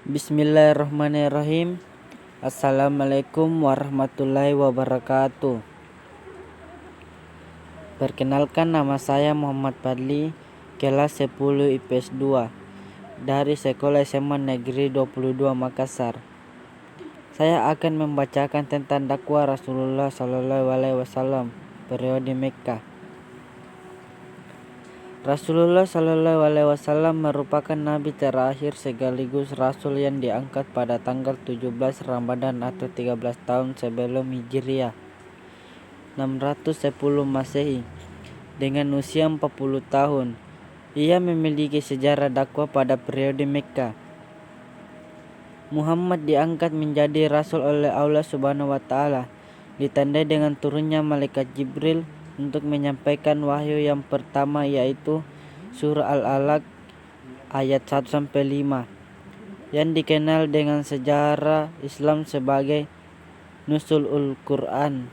Bismillahirrahmanirrahim. Assalamualaikum warahmatullahi wabarakatuh. Perkenalkan, nama saya Muhammad Fadli, kelas 10 IPS 2 dari Sekolah SMA Negeri 22 Makassar. Saya akan membacakan tentang dakwah Rasulullah SAW periode Mekkah. Rasulullah SAW merupakan nabi terakhir sekaligus rasul yang diangkat pada tanggal 17 Ramadan atau 13 tahun sebelum Hijriah 610 Masehi dengan usia 40 tahun. Ia memiliki sejarah dakwah pada periode Mekkah. Muhammad diangkat menjadi rasul oleh Allah Subhanahu wa taala, ditandai dengan turunnya malaikat Jibril untuk menyampaikan wahyu yang pertama, yaitu surah Al-Alaq ayat 1-5 yang dikenal dengan sejarah Islam sebagai Nuzulul Quran.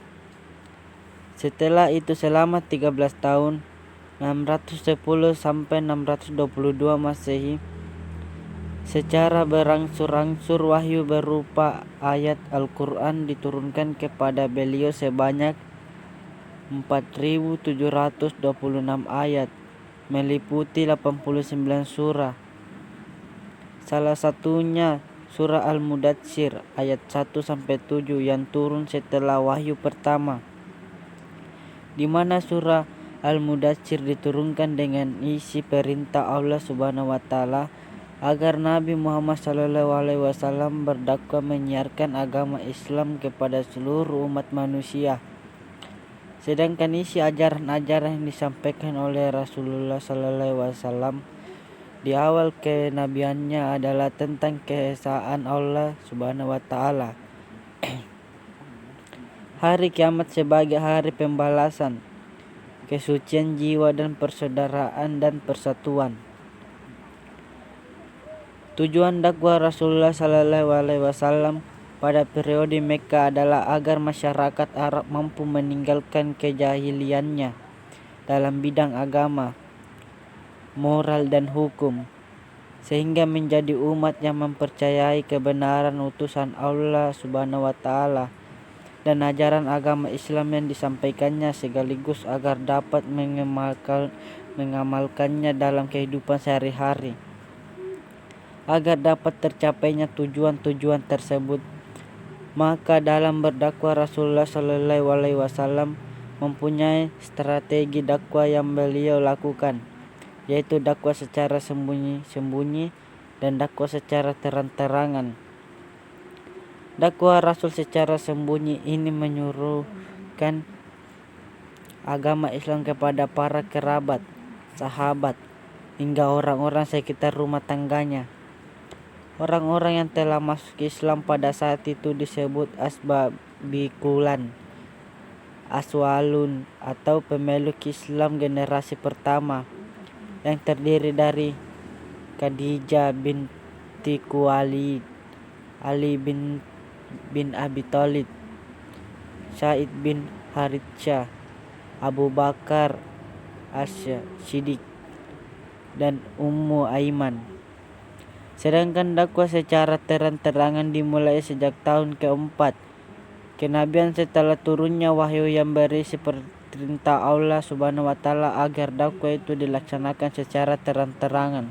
Setelah itu selama 13 tahun 610 sampai 622 Masehi, secara berangsur-angsur wahyu berupa ayat Al-Quran diturunkan kepada beliau sebanyak 4.726 ayat, meliputi 89 surah. Salah satunya surah Al-Mudatsir ayat 1-7 yang turun setelah wahyu pertama, di mana surah Al-Mudatsir diturunkan dengan isi perintah Allah Subhanahu wa taala agar Nabi Muhammad SAW berdakwah menyiarkan agama Islam kepada seluruh umat manusia. Sedangkan isi ajaran-ajaran yang disampaikan oleh Rasulullah SAW di awal kenabiannya adalah tentang keesaan Allah Subhanahu wa taala, hari kiamat sebagai hari pembalasan, kesucian jiwa dan persaudaraan dan persatuan. Tujuan dakwah Rasulullah SAW pada periode Mekkah adalah agar masyarakat Arab mampu meninggalkan kejahiliannya dalam bidang agama, moral dan hukum, sehingga menjadi umat yang mempercayai kebenaran utusan Allah Subhanahu wa taala dan ajaran agama Islam yang disampaikannya, sekaligus agar dapat mengamalkannya dalam kehidupan sehari-hari. Agar dapat tercapainya tujuan-tujuan tersebut, maka dalam berdakwah Rasulullah SAW mempunyai strategi dakwah yang beliau lakukan, yaitu dakwah secara sembunyi-sembunyi dan dakwah secara terang-terangan. Dakwah Rasul secara sembunyi ini menyuruhkan agama Islam kepada para kerabat, sahabat, hingga orang-orang sekitar rumah tangganya. Orang-orang yang telah masuk Islam pada saat itu disebut asbabikulan, aswalun atau pemeluk Islam generasi pertama, yang terdiri dari Khadijah binti Khuwailid, Ali bin Abi Thalib, Sa'id bin Harithah, Abu Bakar As-Siddiq, dan Ummu Aiman. Sedangkan dakwah secara terang-terangan dimulai sejak tahun keempat kenabian setelah turunnya wahyu yang berisi perintah Allah Subhanahu wa taala agar dakwah itu dilaksanakan secara terang-terangan.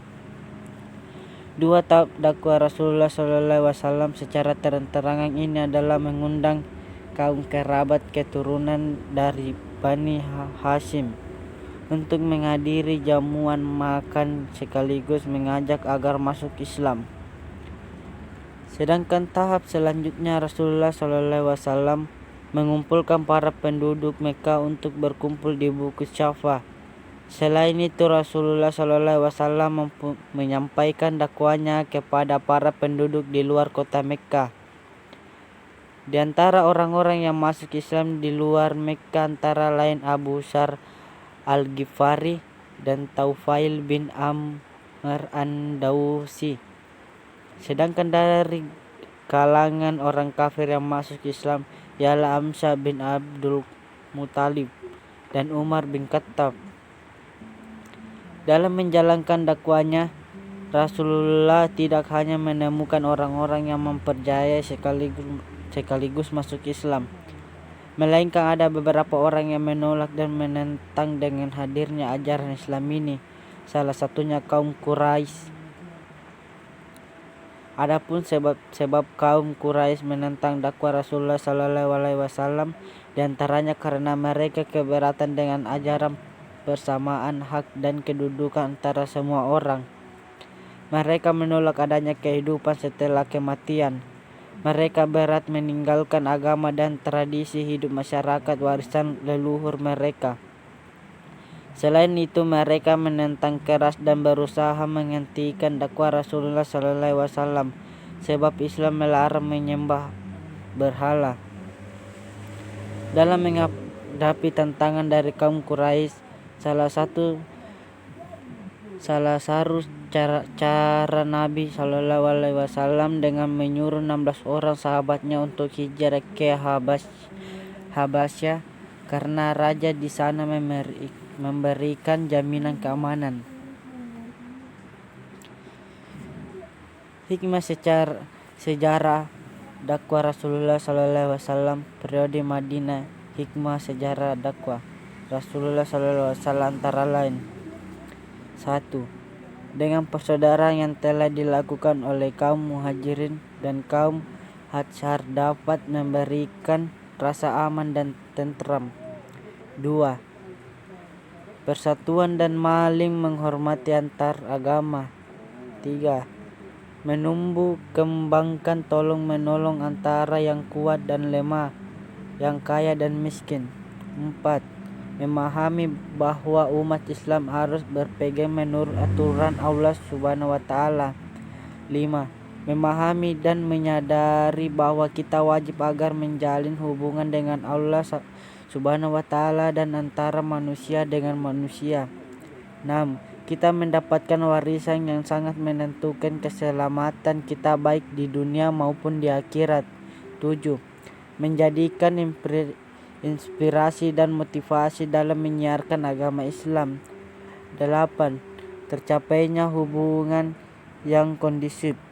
Dua tahap dakwah Rasulullah SAW secara terang-terangan ini adalah mengundang kaum kerabat keturunan dari Bani Hashim untuk menghadiri jamuan makan sekaligus mengajak agar masuk Islam. Sedangkan tahap selanjutnya Rasulullah SAW mengumpulkan para penduduk Mekkah untuk berkumpul di Bukit Syafa. Selain itu Rasulullah SAW menyampaikan dakwahnya kepada para penduduk di luar kota Mekkah. Di antara orang-orang yang masuk Islam di luar Mekkah antara lain Abu Dzar Al-Ghifari dan Taufail bin Amr An-Dawsi. Sedangkan dari kalangan orang kafir yang masuk Islam ialah Hamzah bin Abdul Muthalib dan Umar bin Khattab. Dalam menjalankan dakwahnya, Rasulullah tidak hanya menemukan orang-orang yang mempercayai sekaligus masuk Islam, melainkan ada beberapa orang yang menolak dan menentang dengan hadirnya ajaran Islam ini, salah satunya kaum Quraisy. Adapun sebab kaum Quraisy menentang dakwah Rasulullah SAW diantaranya karena mereka keberatan dengan ajaran persamaan hak dan kedudukan antara semua orang. Mereka menolak adanya kehidupan setelah kematian. Mereka berat meninggalkan agama dan tradisi hidup masyarakat warisan leluhur mereka. Selain itu, mereka menentang keras dan berusaha menghentikan dakwah Rasulullah SAW, sebab Islam melarang menyembah berhala. Dalam menghadapi tantangan dari kaum Quraisy, salah satu cara Nabi SAW dengan menyuruh 16 orang sahabatnya untuk hijrah ke Habasyah karena raja di sana memberikan jaminan keamanan. Hikmah sejarah dakwah Rasulullah SAW periode Madinah. Hikmah sejarah dakwah Rasulullah SAW antara lain: 1. Dengan persaudaraan yang telah dilakukan oleh kaum Muhajirin dan kaum Ansar dapat memberikan rasa aman dan tentram. 2. Persatuan dan maling menghormati antar agama. 3. Menumbuh kembangkan tolong menolong antara yang kuat dan lemah, yang kaya dan miskin. 4. Memahami bahwa umat Islam harus berpegang menurut aturan Allah SWT. 5. Memahami dan menyadari bahwa kita wajib agar menjalin hubungan dengan Allah SWT dan antara manusia dengan manusia. 6. Kita mendapatkan warisan yang sangat menentukan keselamatan kita baik di dunia maupun di akhirat. 7. Menjadikan inspirasi dan motivasi dalam menyiarkan agama Islam. 8. Tercapainya hubungan yang kondusif